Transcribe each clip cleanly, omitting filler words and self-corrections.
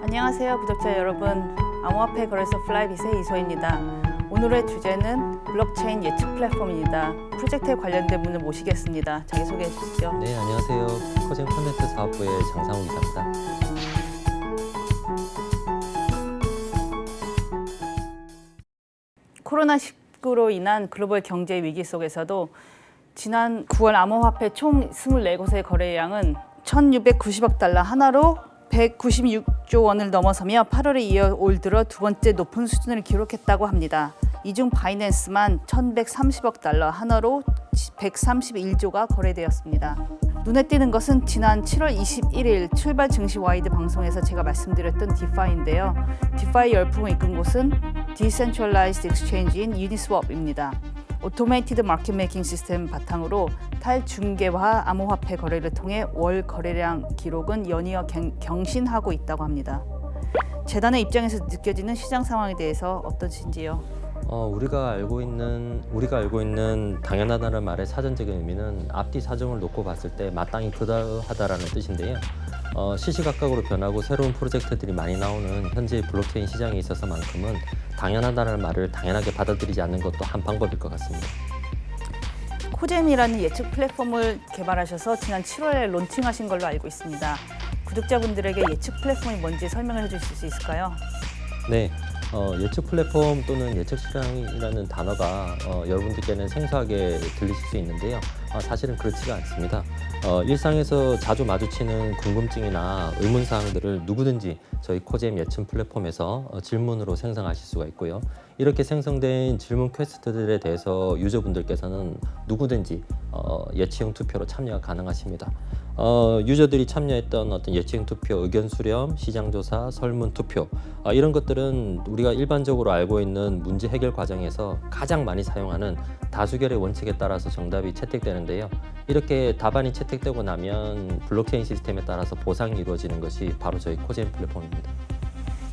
안녕하세요, 구독자 여러분. 암호화폐 거래소 플라이빗의 이소입니다. 오늘의 주제는 블록체인 예측 플랫폼입니다. 프로젝트에 관련된 분을 모시겠습니다. 자기소개해 주시죠. 네, 안녕하세요. 코젠 컨텐츠 사업부의 장상욱 이사입니다. 코로나19로 인한 글로벌 경제 위기 속에서도 지난 9월 암호화폐 총 24곳의 거래량은 1,690억 달러 하나로 196조 원을 넘어서며 8월에 이어 올 들어 두 번째 높은 수준을 기록했다고 합니다. 이 중 바이낸스만 1,130억 달러 하나로 131조가 거래되었습니다. 눈에 띄는 것은 지난 7월 21일 출발 증시 와이드 방송에서 제가 말씀드렸던 디파이인데요. 디파이 열풍을 이끈 곳은 Decentralized Exchange인 유니스왑입니다. 오토메이티드 마켓 메이킹 시스템 바탕으로 탈중개화 암호화폐 거래를 통해 월 거래량 기록은 연이어 경신하고 있다고 합니다. 재단의 입장에서 느껴지는 시장 상황에 대해서 어떠신지요? 우리가 알고 있는 당연하다는 말의 사전적인 의미는 앞뒤 사정을 놓고 봤을 때 마땅히 그러하다라는 뜻인데요. 시시각각으로 변하고 새로운 프로젝트들이 많이 나오는 현재 블록체인 시장에 있어서만큼은 당연하다는 말을 당연하게 받아들이지 않는 것도 한 방법일 것 같습니다. 코잼이라는 예측 플랫폼을 개발하셔서 지난 7월에 론칭하신 걸로 알고 있습니다. 구독자분들에게 예측 플랫폼이 뭔지 설명을 해주실 수 있을까요? 네, 예측 플랫폼 또는 예측 시장이라는 단어가 여러분들께는 생소하게 들리실 수 있는데요. 사실은 그렇지가 않습니다. 일상에서 자주 마주치는 궁금증이나 의문사항들을 누구든지 저희 코잼 예측 플랫폼에서 질문으로 생성하실 수가 있고요. 이렇게 생성된 질문 퀘스트들에 대해서 유저분들께서는 누구든지 예치형 투표로 참여가 가능하십니다. 유저들이 참여했던 어떤 예치형 투표, 의견 수렴, 시장 조사, 설문 투표 이런 것들은 우리가 일반적으로 알고 있는 문제 해결 과정에서 가장 많이 사용하는 다수결의 원칙에 따라서 정답이 채택되는데요. 이렇게 답안이 채택되고 나면 블록체인 시스템에 따라서 보상이 이루어지는 것이 바로 저희 코젠 플랫폼입니다.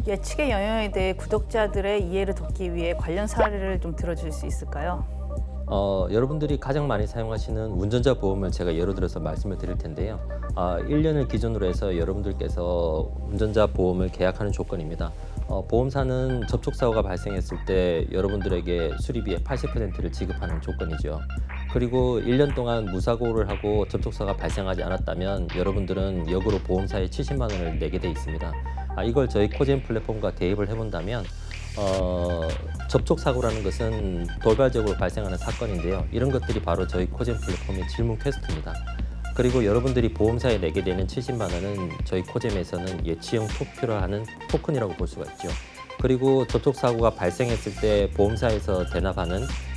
예측의 영역에 대해 구독자들의 이해를 돕기 위해 관련 사례를 좀 들어줄 수 있을까요? 여러분들이 가장 많이 사용하시는 운전자 보험을 제가 예로 들어서 말씀을 드릴 텐데요. 1년을 기준으로 해서 여러분들께서 운전자 보험을 계약하는 조건입니다. 보험사는 접촉사고가 발생했을 때 여러분들에게 수리비의 80%를 지급하는 조건이죠. 그리고 1년 동안 무사고를 하고 접촉사고가 발생하지 않았다면 여러분들은 역으로 보험사에 70만 원을 내게 돼 있습니다. 이걸 저희 코젠 플랫폼과 대입을 해본다면 접촉사고라는 것은 돌발적으로 발생하는 사건인데요. 이런 것들이 바로 저희 코젠 플랫폼의 질문 퀘스트입니다. 그리고 여러분들이 보험사에 내게 되는 70만 원은 저희 코잼에서는 예치형 투표를 하는 토큰이라고 볼 수가 있죠. 그리고 접촉사고가 발생했을 때 보험사에서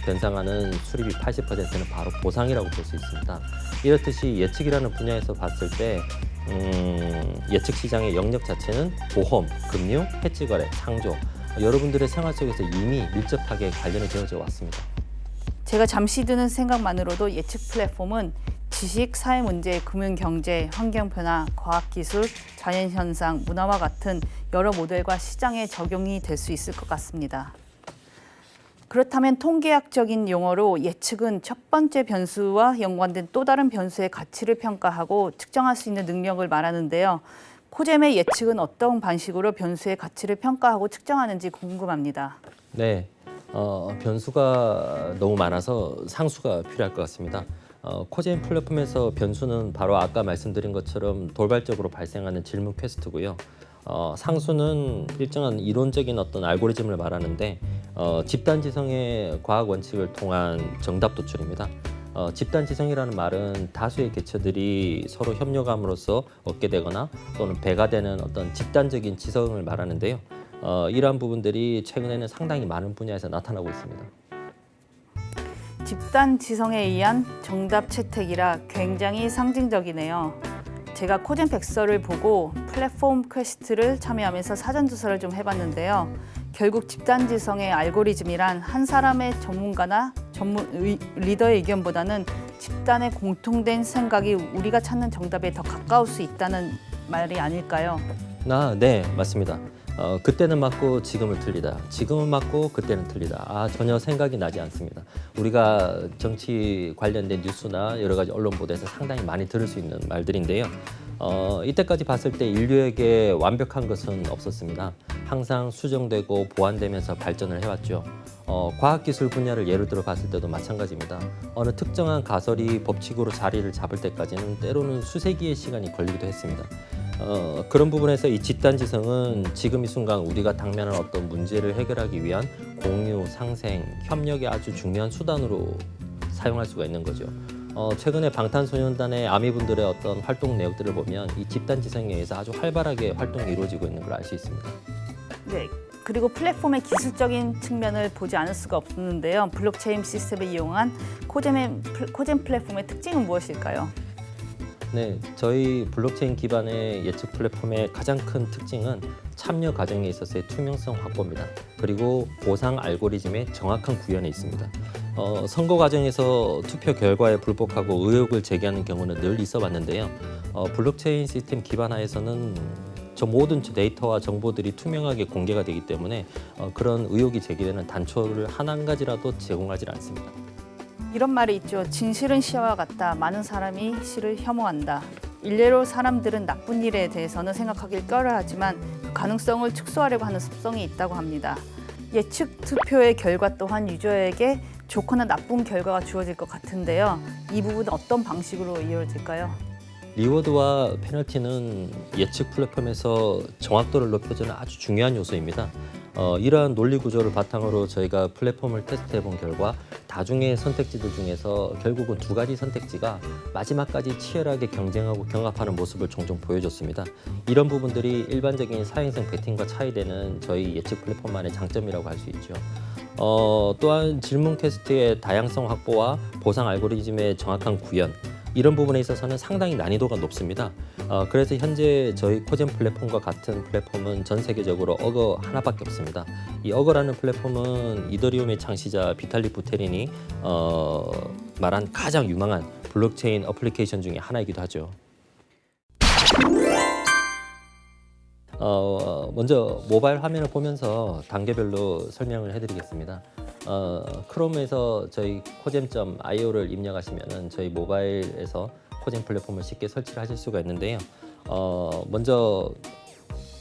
변상하는 수리비 80%는 바로 보상이라고 볼 수 있습니다. 이렇듯이 예측이라는 분야에서 봤을 때 예측 시장의 영역 자체는 보험, 금융, 해지거래, 창조 여러분들의 생활 속에서 이미 밀접하게 관련이 되어져 왔습니다. 제가 잠시 드는 생각만으로도 예측 플랫폼은 지식, 사회 문제, 금융 경제, 환경 변화, 과학 기술, 자연 현상, 문화와 같은 여러 모델과 시장에 적용이 될 수 있을 것 같습니다. 그렇다면 통계학적인 용어로 예측은 첫 번째 변수와 연관된 또 다른 변수의 가치를 평가하고 측정할 수 있는 능력을 말하는데요. 코잼의 예측은 어떤 방식으로 변수의 가치를 평가하고 측정하는지 궁금합니다. 네, 변수가 너무 많아서 상수가 필요할 것 같습니다. 코젠 플랫폼에서 변수는 바로 아까 말씀드린 것처럼 돌발적으로 발생하는 질문 퀘스트고요. 상수는 일정한 이론적인 어떤 알고리즘을 말하는데 집단지성의 과학 원칙을 통한 정답 도출입니다. 집단지성이라는 말은 다수의 개체들이 서로 협력함으로써 얻게 되거나 또는 배가 되는 어떤 집단적인 지성을 말하는데요. 이러한 부분들이 최근에는 상당히 많은 분야에서 나타나고 있습니다. 집단 지성에 의한 정답 채택이라 굉장히 상징적이네요. 제가 코젠 백서를 보고 플랫폼 퀘스트를 참여하면서 사전조사를 좀 해봤는데요. 결국 집단 지성의 알고리즘이란 한 사람의 전문가나 리더의 의견보다는 집단의 공통된 생각이 우리가 찾는 정답에 더 가까울 수 있다는 말이 아닐까요? 네, 맞습니다. 그때는 맞고 지금은 틀리다. 지금은 맞고 그때는 틀리다. 전혀 생각이 나지 않습니다. 우리가 정치 관련된 뉴스나 여러 가지 언론 보도에서 상당히 많이 들을 수 있는 말들인데요. 이때까지 봤을 때 인류에게 완벽한 것은 없었습니다. 항상 수정되고 보완되면서 발전을 해왔죠. 과학기술 분야를 예를 들어 봤을 때도 마찬가지입니다. 어느 특정한 가설이 법칙으로 자리를 잡을 때까지는 때로는 수세기의 시간이 걸리기도 했습니다. 그런 부분에서 이 집단지성은 지금 이 순간 우리가 당면한 어떤 문제를 해결하기 위한 공유, 상생, 협력의 아주 중요한 수단으로 사용할 수가 있는 거죠. 최근에 방탄소년단의 아미분들의 어떤 활동 내역들을 보면 이 집단지성에 의해서 아주 활발하게 활동이 이루어지고 있는 걸 알 수 있습니다. 네. 그리고 플랫폼의 기술적인 측면을 보지 않을 수가 없는데요. 블록체인 시스템을 이용한 코젠 플랫폼의 특징은 무엇일까요? 네, 저희 블록체인 기반의 예측 플랫폼의 가장 큰 특징은 참여 과정에 있어서의 투명성 확보입니다. 그리고 보상 알고리즘의 정확한 구현에 있습니다. 선거 과정에서 투표 결과에 불복하고 의혹을 제기하는 경우는 늘 있어 왔는데요. 블록체인 시스템 기반하에서는 저 모든 데이터와 정보들이 투명하게 공개가 되기 때문에 그런 의혹이 제기되는 단초를 한 가지라도 제공하지 않습니다. 이런 말이 있죠. 진실은 시와 같다. 많은 사람이 시를 혐오한다. 일례로 사람들은 나쁜 일에 대해서는 생각하길 꺼려하지만 그 가능성을 축소하려고 하는 습성이 있다고 합니다. 예측 투표의 결과 또한 유저에게 좋거나 나쁜 결과가 주어질 것 같은데요. 이 부분은 어떤 방식으로 이루어질까요? 리워드와 페널티는 예측 플랫폼에서 정확도를 높여주는 아주 중요한 요소입니다. 이러한 논리 구조를 바탕으로 저희가 플랫폼을 테스트해 본 결과 다중의 선택지들 중에서 결국은 두 가지 선택지가 마지막까지 치열하게 경쟁하고 경합하는 모습을 종종 보여줬습니다. 이런 부분들이 일반적인 사행성 배팅과 차이되는 저희 예측 플랫폼만의 장점이라고 할 수 있죠. 또한 질문 퀘스트의 다양성 확보와 보상 알고리즘의 정확한 구현, 이런 부분에 있어서는 상당히 난이도가 높습니다. 그래서 현재 저희 코젠 플랫폼과 같은 플랫폼은 전 세계적으로 어거 하나밖에 없습니다. 이 어거라는 플랫폼은 이더리움의 창시자 비탈릭 부테린이 말한 가장 유망한 블록체인 어플리케이션 중에 하나이기도 하죠. 먼저 모바일 화면을 보면서 단계별로 설명을 해드리겠습니다. 크롬에서 저희 코젠.io를 입력하시면 저희 모바일에서 코젠 플랫폼을 쉽게 설치를 하실 수가 있는데요. 먼저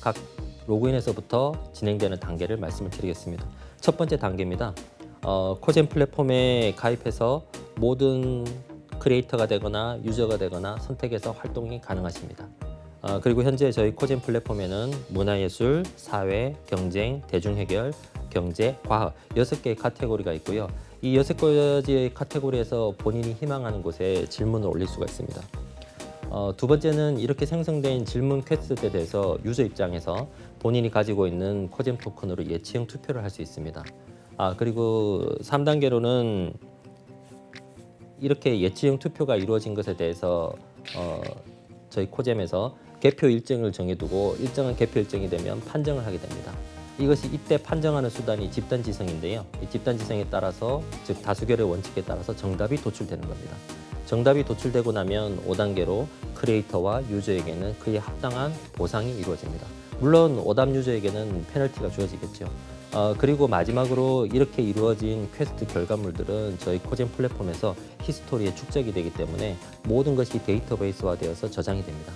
각 로그인에서부터 진행되는 단계를 말씀을 드리겠습니다. 첫 번째 단계입니다. 코젠 플랫폼에 가입해서 모든 크리에이터가 되거나 유저가 되거나 선택해서 활동이 가능하십니다. 그리고 현재 저희 코젠 플랫폼에는 문화예술, 사회, 경쟁, 대중해결, 경제, 과학 6개의 카테고리가 있고요. 이 6가지의 카테고리에서 본인이 희망하는 곳에 질문을 올릴 수가 있습니다. 두 번째는 이렇게 생성된 질문 퀘스트에 대해서 유저 입장에서 본인이 가지고 있는 코젠 토큰으로 예치형 투표를 할 수 있습니다. 그리고 3단계로는 이렇게 예치형 투표가 이루어진 것에 대해서 저희 코젠에서 개표 일정을 정해두고 일정한 개표 일정이 되면 판정을 하게 됩니다. 이것이 이때 판정하는 수단이 집단지성인데요. 이 집단지성에 따라서 즉 다수결의 원칙에 따라서 정답이 도출되는 겁니다. 정답이 도출되고 나면 5단계로 크리에이터와 유저에게는 그에 합당한 보상이 이루어집니다. 물론 오답 유저에게는 페널티가 주어지겠죠. 그리고 마지막으로 이렇게 이루어진 퀘스트 결과물들은 저희 코젠 플랫폼에서 히스토리에 축적이 되기 때문에 모든 것이 데이터베이스화되어서 저장이 됩니다.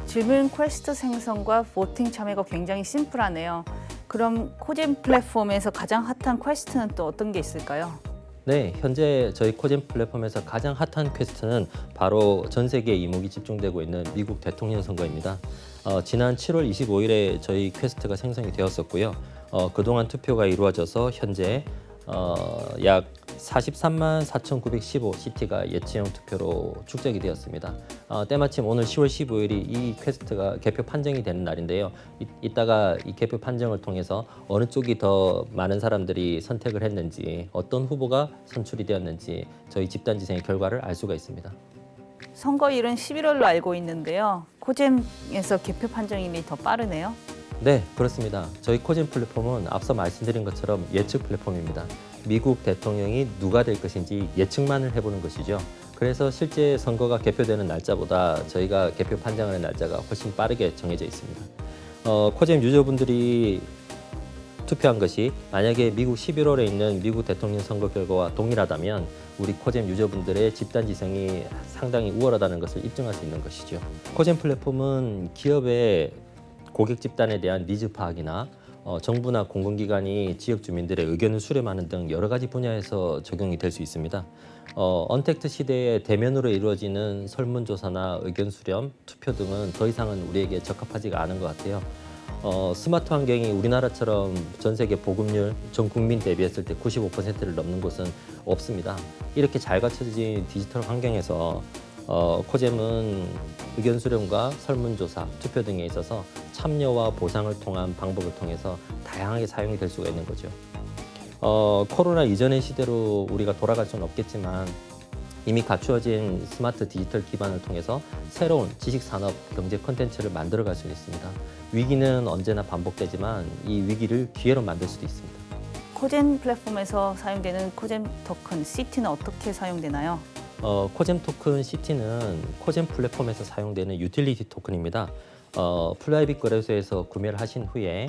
질문 퀘스트 생성과 보팅 참여가 굉장히 심플하네요. 그럼 코젠 플랫폼에서 가장 핫한 퀘스트는 또 어떤 게 있을까요? 네, 현재 저희 코젠 플랫폼에서 가장 핫한 퀘스트는 바로 전 세계에 이목이 집중되고 있는 미국 대통령 선거입니다. 지난 7월 25일에 저희 퀘스트가 생성이 되었었고요. 그동안 투표가 이루어져서 현재 약 43만 4,915 CT가 예치형 투표로 축적이 되었습니다. 때마침 오늘 10월 15일이 이 퀘스트가 개표 판정이 되는 날인데요. 이따가 이 개표 판정을 통해서 어느 쪽이 더 많은 사람들이 선택을 했는지, 어떤 후보가 선출이 되었는지 저희 집단지성의 결과를 알 수가 있습니다. 선거일은 11월로 알고 있는데요. 코젠에서 개표 판정일이 더 빠르네요. 네, 그렇습니다. 저희 코젠 플랫폼은 앞서 말씀드린 것처럼 예측 플랫폼입니다. 미국 대통령이 누가 될 것인지 예측만을 해보는 것이죠. 그래서 실제 선거가 개표되는 날짜보다 저희가 개표 판정하는 날짜가 훨씬 빠르게 정해져 있습니다. 코잼 유저분들이 투표한 것이 만약에 미국 11월에 있는 미국 대통령 선거 결과와 동일하다면 우리 코잼 유저분들의 집단 지성이 상당히 우월하다는 것을 입증할 수 있는 것이죠. 코잼 플랫폼은 기업의 고객 집단에 대한 니즈 파악이나 정부나 공공기관이 지역 주민들의 의견을 수렴하는 등 여러 가지 분야에서 적용이 될 수 있습니다. 언택트 시대에 대면으로 이루어지는 설문조사나 의견 수렴, 투표 등은 더 이상은 우리에게 적합하지가 않은 것 같아요. 스마트 환경이 우리나라처럼 전 세계 보급률 전 국민 대비했을 때 95%를 넘는 곳은 없습니다. 이렇게 잘 갖춰진 디지털 환경에서 코잼은 의견 수렴과 설문조사, 투표 등에 있어서 참여와 보상을 통한 방법을 통해서 다양하게 사용이 될 수가 있는 거죠. 코로나 이전의 시대로 우리가 돌아갈 수는 없겠지만 이미 갖추어진 스마트 디지털 기반을 통해서 새로운 지식산업 경제 콘텐츠를 만들어갈 수 있습니다. 위기는 언제나 반복되지만 이 위기를 기회로 만들 수도 있습니다. 코잼 플랫폼에서 사용되는 코잼 토큰 CT는 어떻게 사용되나요? 코잼 토큰 CT는 코잼 플랫폼에서 사용되는 유틸리티 토큰입니다. 플라이빗 거래소에서 구매를 하신 후에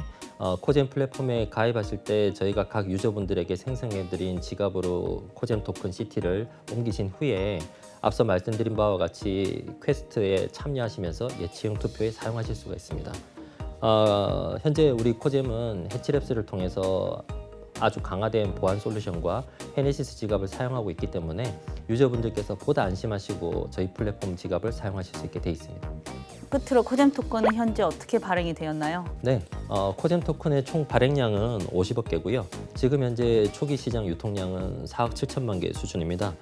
코잼 플랫폼에 가입하실 때 저희가 각 유저분들에게 생성해드린 지갑으로 코잼 토큰 CT를 옮기신 후에 앞서 말씀드린 바와 같이 퀘스트에 참여하시면서 예치형 투표에 사용하실 수가 있습니다. 현재 우리 코잼은 해치랩스를 통해서 아주 강화된 보안 솔루션과 헤네시스 지갑을 사용하고 있기 때문에 유저분들께서 보다 안심하시고 저희 플랫폼 지갑을 사용하실 수 있게 돼 있습니다. 끝으로 코잼 토큰은 현재 어떻게 발행이 되었나요? 네, 코잼 토큰의 총 발행량은 50억 개고요. 지금 현재 초기 시장 유통량은 4억 7천만 개 수준입니다.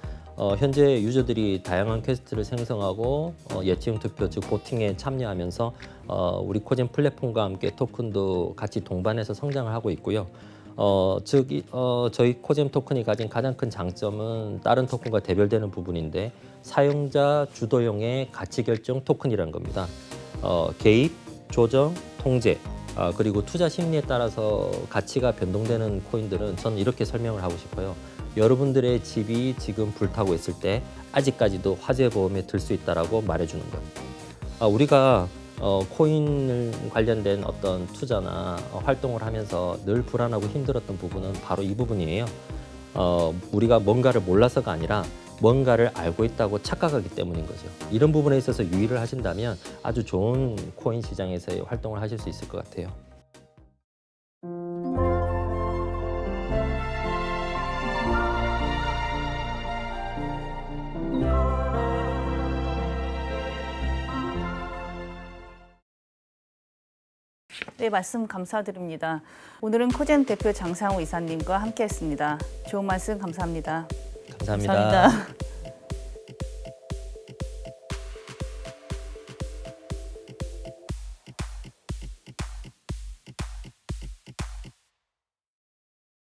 현재 유저들이 다양한 퀘스트를 생성하고 예치형 투표 즉 보팅에 참여하면서 우리 코잼 플랫폼과 함께 토큰도 같이 동반해서 성장을 하고 있고요. 저희 코잼 토큰이 가진 가장 큰 장점은 다른 토큰과 대별되는 부분인데 사용자 주도형의 가치 결정 토큰이라는 겁니다. 개입, 조정, 통제, 그리고 투자 심리에 따라서 가치가 변동되는 코인들은 저는 이렇게 설명을 하고 싶어요. 여러분들의 집이 지금 불타고 있을 때 아직까지도 화재 보험에 들 수 있다라고 말해주는 거예요. 우리가 코인 관련된 어떤 투자나 활동을 하면서 늘 불안하고 힘들었던 부분은 바로 이 부분이에요. 우리가 뭔가를 몰라서가 아니라 뭔가를 알고 있다고 착각하기 때문인 거죠. 이런 부분에 있어서 유의를 하신다면 아주 좋은 코인 시장에서의 활동을 하실 수 있을 것 같아요. 네, 말씀 감사드립니다. 오늘은 코잼 대표 장상호 이사님과 함께했습니다. 좋은 말씀 감사합니다. 감사합니다. 감사합니다.